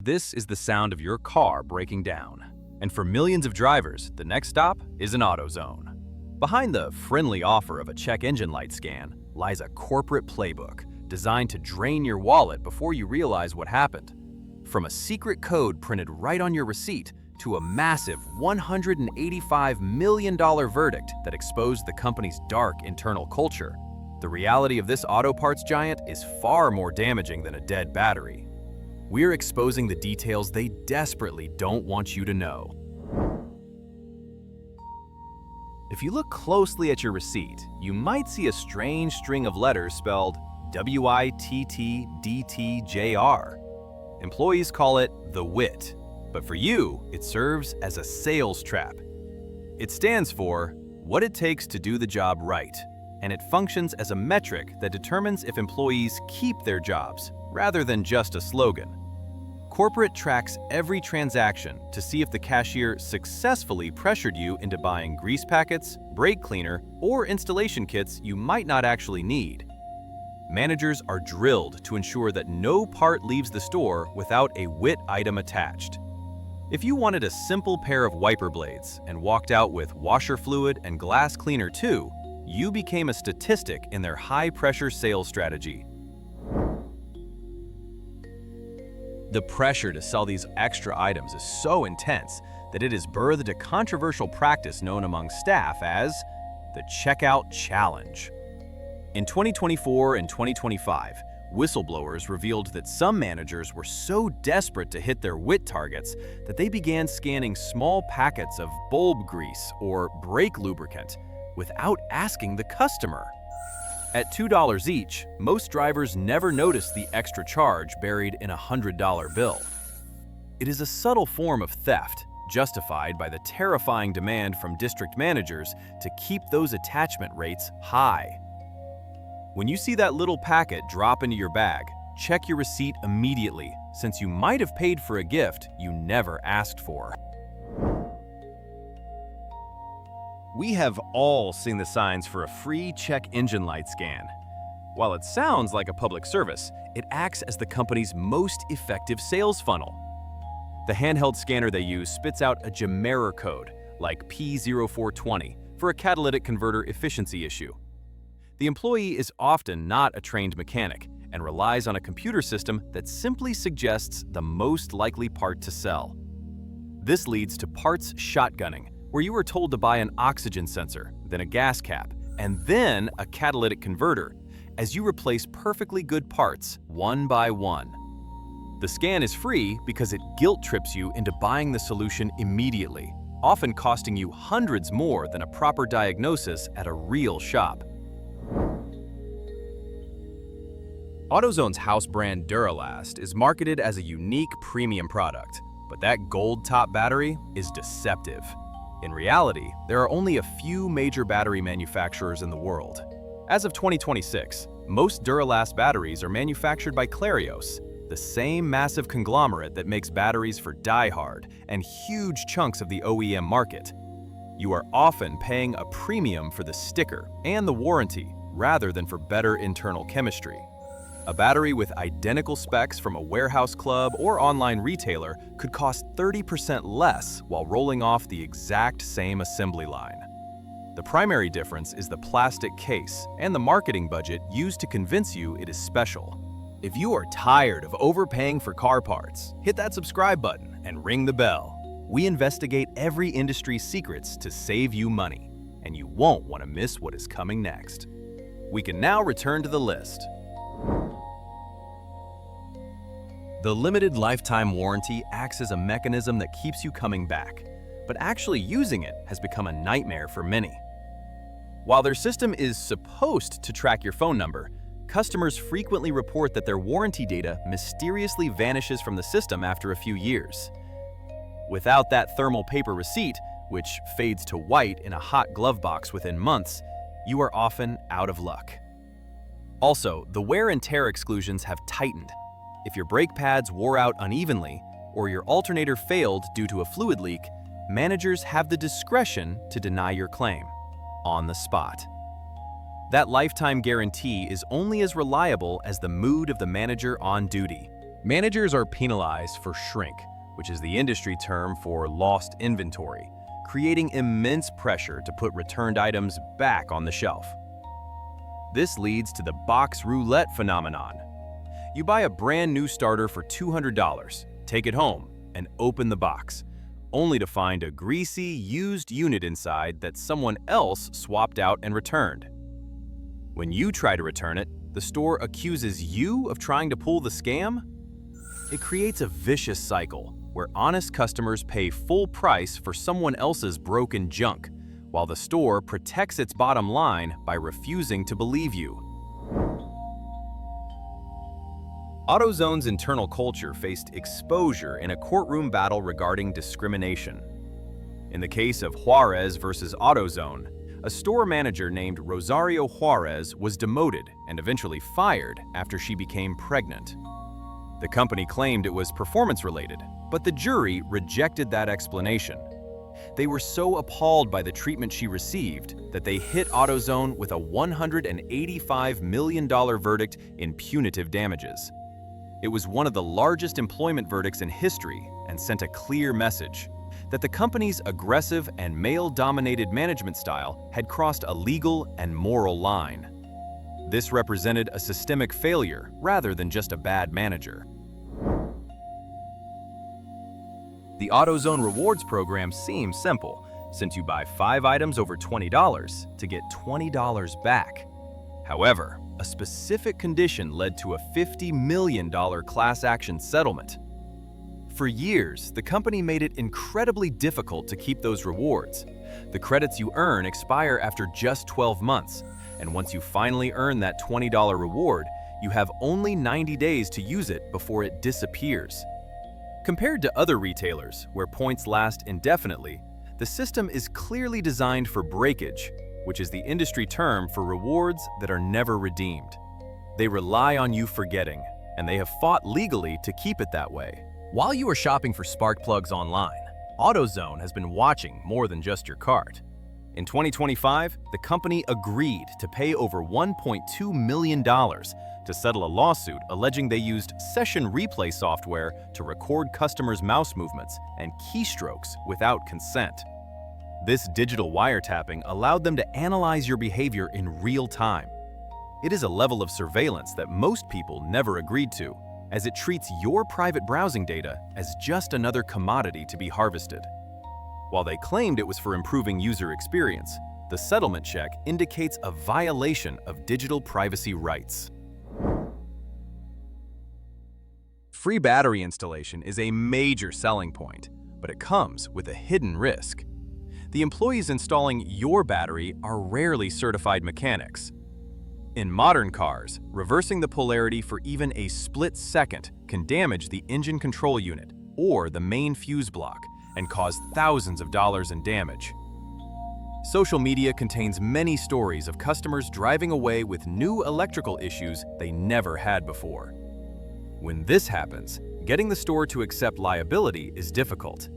This is the sound of your car breaking down. And for millions of drivers, the next stop is an AutoZone. Behind the friendly offer of a check engine light scan lies a corporate playbook designed to drain your wallet before you realize what happened. From a secret code printed right on your receipt to a massive $185 million verdict that exposed the company's dark internal culture, the reality of this auto parts giant is far more damaging than a dead battery. We're exposing the details they desperately don't want you to know. If you look closely at your receipt, you might see a strange string of letters spelled WITTDTJR. Employees call it the WIT, but for you, it serves as a sales trap. It stands for what it takes to do the job right, and it functions as a metric that determines if employees keep their jobs, rather than just a slogan. Corporate tracks every transaction to see if the cashier successfully pressured you into buying grease packets, brake cleaner, or installation kits you might not actually need. Managers are drilled to ensure that no part leaves the store without a WIT item attached. If you wanted a simple pair of wiper blades and walked out with washer fluid and glass cleaner too, you became a statistic in their high-pressure sales strategy. The pressure to sell these extra items is so intense that it has birthed a controversial practice known among staff as the checkout challenge. In 2024 and 2025, whistleblowers revealed that some managers were so desperate to hit their WIT targets that they began scanning small packets of bulb grease or brake lubricant without asking the customer. At $2 each, most drivers never notice the extra charge buried in a $100 bill. It is a subtle form of theft, justified by the terrifying demand from district managers to keep those attachment rates high. When you see that little packet drop into your bag, check your receipt immediately, since you might have paid for a gift you never asked for. We have all seen the signs for a free check engine light scan. While it sounds like a public service, it acts as the company's most effective sales funnel. The handheld scanner they use spits out a Gemera code, like P0420, for a catalytic converter efficiency issue. The employee is often not a trained mechanic and relies on a computer system that simply suggests the most likely part to sell. This leads to parts shotgunning, where you are told to buy an oxygen sensor, then a gas cap, and then a catalytic converter, as you replace perfectly good parts one by one. The scan is free because it guilt trips you into buying the solution immediately, often costing you hundreds more than a proper diagnosis at a real shop. AutoZone's house brand Duralast is marketed as a unique premium product, but that gold top battery is deceptive. In reality, there are only a few major battery manufacturers in the world. As of 2026, most Duralast batteries are manufactured by Clarios, the same massive conglomerate that makes batteries for die-hard and huge chunks of the OEM market. You are often paying a premium for the sticker and the warranty rather than for better internal chemistry. A battery with identical specs from a warehouse club or online retailer could cost 30% less while rolling off the exact same assembly line. The primary difference is the plastic case and the marketing budget used to convince you it is special. If you are tired of overpaying for car parts, hit that subscribe button and ring the bell. We investigate every industry's secrets to save you money, and you won't want to miss what is coming next. We can now return to the list. The limited lifetime warranty acts as a mechanism that keeps you coming back, but actually using it has become a nightmare for many. While their system is supposed to track your phone number, customers frequently report that their warranty data mysteriously vanishes from the system after a few years. Without that thermal paper receipt, which fades to white in a hot glove box within months, you are often out of luck. Also, the wear and tear exclusions have tightened. If your brake pads wore out unevenly, or your alternator failed due to a fluid leak, managers have the discretion to deny your claim on the spot. That lifetime guarantee is only as reliable as the mood of the manager on duty. Managers are penalized for shrink, which is the industry term for lost inventory, creating immense pressure to put returned items back on the shelf. This leads to the box roulette phenomenon. You buy a brand new starter for $200, take it home, and open the box, only to find a greasy, used unit inside that someone else swapped out and returned. When you try to return it, the store accuses you of trying to pull the scam? It creates a vicious cycle where honest customers pay full price for someone else's broken junk, while the store protects its bottom line by refusing to believe you. AutoZone's internal culture faced exposure in a courtroom battle regarding discrimination. In the case of Juarez versus AutoZone, a store manager named Rosario Juarez was demoted and eventually fired after she became pregnant. The company claimed it was performance-related, but the jury rejected that explanation. They were so appalled by the treatment she received that they hit AutoZone with a $185 million verdict in punitive damages. It was one of the largest employment verdicts in history and sent a clear message that the company's aggressive and male-dominated management style had crossed a legal and moral line. This represented a systemic failure rather than just a bad manager. The AutoZone Rewards program seems simple, since you buy 5 items over $20 to get $20 back. However, a specific condition led to a $50 million class action settlement. For years, the company made it incredibly difficult to keep those rewards. The credits you earn expire after just 12 months, and once you finally earn that $20 reward, you have only 90 days to use it before it disappears. Compared to other retailers, where points last indefinitely, the system is clearly designed for breakage, which is the industry term for rewards that are never redeemed. They rely on you forgetting, and they have fought legally to keep it that way. While you are shopping for spark plugs online, AutoZone has been watching more than just your cart. In 2025, the company agreed to pay over $1.2 million to settle a lawsuit alleging they used session replay software to record customers' mouse movements and keystrokes without consent. This digital wiretapping allowed them to analyze your behavior in real time. It is a level of surveillance that most people never agreed to, as it treats your private browsing data as just another commodity to be harvested. While they claimed it was for improving user experience, the settlement check indicates a violation of digital privacy rights. Free battery installation is a major selling point, but it comes with a hidden risk. The employees installing your battery are rarely certified mechanics. In modern cars, reversing the polarity for even a split second can damage the engine control unit or the main fuse block and cause thousands of dollars in damage. Social media contains many stories of customers driving away with new electrical issues they never had before. When this happens, getting the store to accept liability is difficult.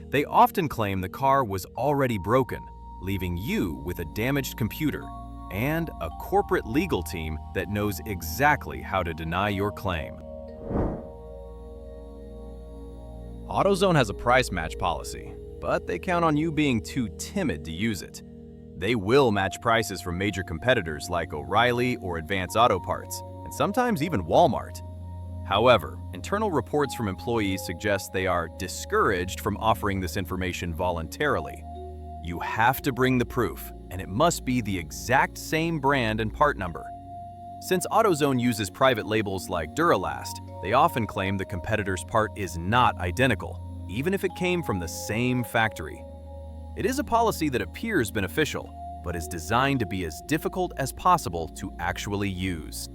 They often claim the car was already broken, leaving you with a damaged computer and a corporate legal team that knows exactly how to deny your claim. AutoZone has a price match policy, but they count on you being too timid to use it. They will match prices from major competitors like O'Reilly or Advance Auto Parts, and sometimes even Walmart. However, internal reports from employees suggest they are discouraged from offering this information voluntarily. You have to bring the proof, and it must be the exact same brand and part number. Since AutoZone uses private labels like Duralast, they often claim the competitor's part is not identical, even if it came from the same factory. It is a policy that appears beneficial, but is designed to be as difficult as possible to actually use.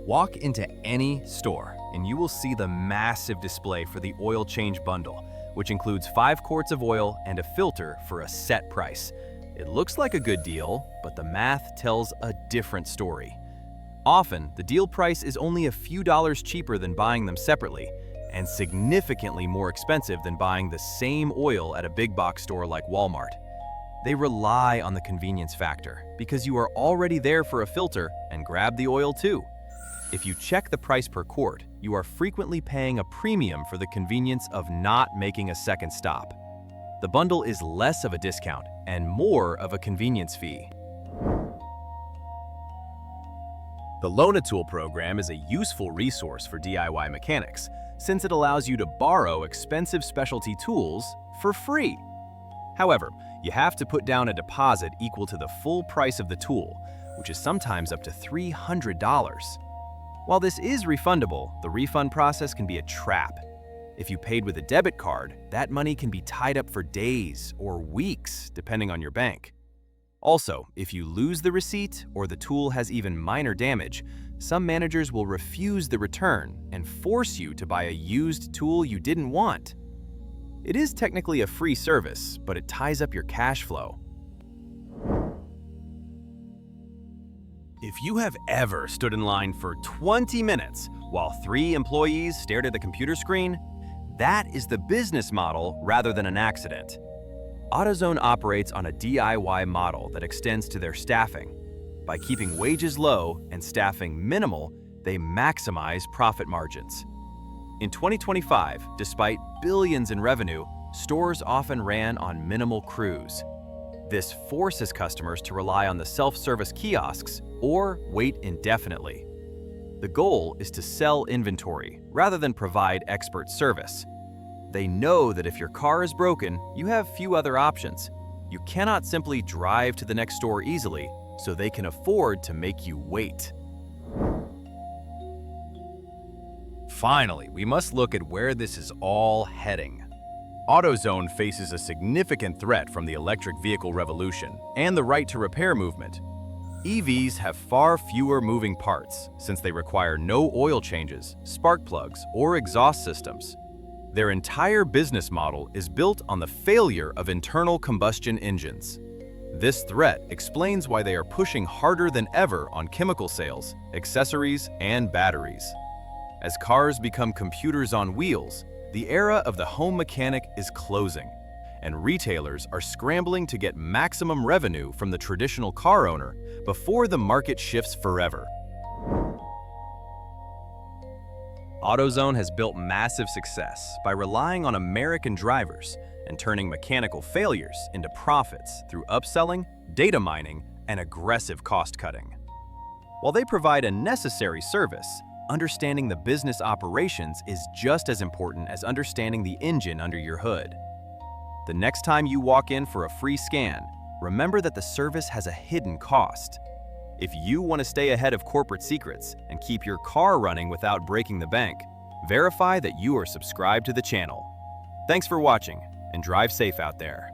Walk into any store and you will see the massive display for the oil change bundle, which includes 5 quarts of oil and a filter for a set price. It looks like a good deal, but the math tells a different story. Often, the deal price is only a few dollars cheaper than buying them separately, and significantly more expensive than buying the same oil at a big box store like Walmart. They rely on the convenience factor because you are already there for a filter and grab the oil too. If you check the price per quart, you are frequently paying a premium for the convenience of not making a second stop. The bundle is less of a discount and more of a convenience fee. The Loan-A-Tool program is a useful resource for DIY mechanics, since it allows you to borrow expensive specialty tools for free. However, you have to put down a deposit equal to the full price of the tool, which is sometimes up to $300. While this is refundable, the refund process can be a trap. If you paid with a debit card, that money can be tied up for days or weeks, depending on your bank. Also, if you lose the receipt or the tool has even minor damage, some managers will refuse the return and force you to buy a used tool you didn't want. It is technically a free service, but it ties up your cash flow. If you have ever stood in line for 20 minutes while 3 employees stared at a computer screen, that is the business model rather than an accident. AutoZone operates on a DIY model that extends to their staffing. By keeping wages low and staffing minimal, they maximize profit margins. In 2025, despite billions in revenue, stores often ran on minimal crews. This forces customers to rely on the self-service kiosks or wait indefinitely. The goal is to sell inventory rather than provide expert service. They know that if your car is broken, you have few other options. You cannot simply drive to the next store easily, so they can afford to make you wait. Finally, we must look at where this is all heading. AutoZone faces a significant threat from the electric vehicle revolution and the right-to-repair movement. EVs have far fewer moving parts since they require no oil changes, spark plugs, or exhaust systems. Their entire business model is built on the failure of internal combustion engines. This threat explains why they are pushing harder than ever on chemical sales, accessories, and batteries. As cars become computers on wheels, the era of the home mechanic is closing, and retailers are scrambling to get maximum revenue from the traditional car owner before the market shifts forever. AutoZone has built massive success by relying on American drivers and turning mechanical failures into profits through upselling, data mining, and aggressive cost cutting. While they provide a necessary service, understanding the business operations is just as important as understanding the engine under your hood. The next time you walk in for a free scan, remember that the service has a hidden cost. If you want to stay ahead of corporate secrets and keep your car running without breaking the bank, verify that you are subscribed to the channel. Thanks for watching, and drive safe out there.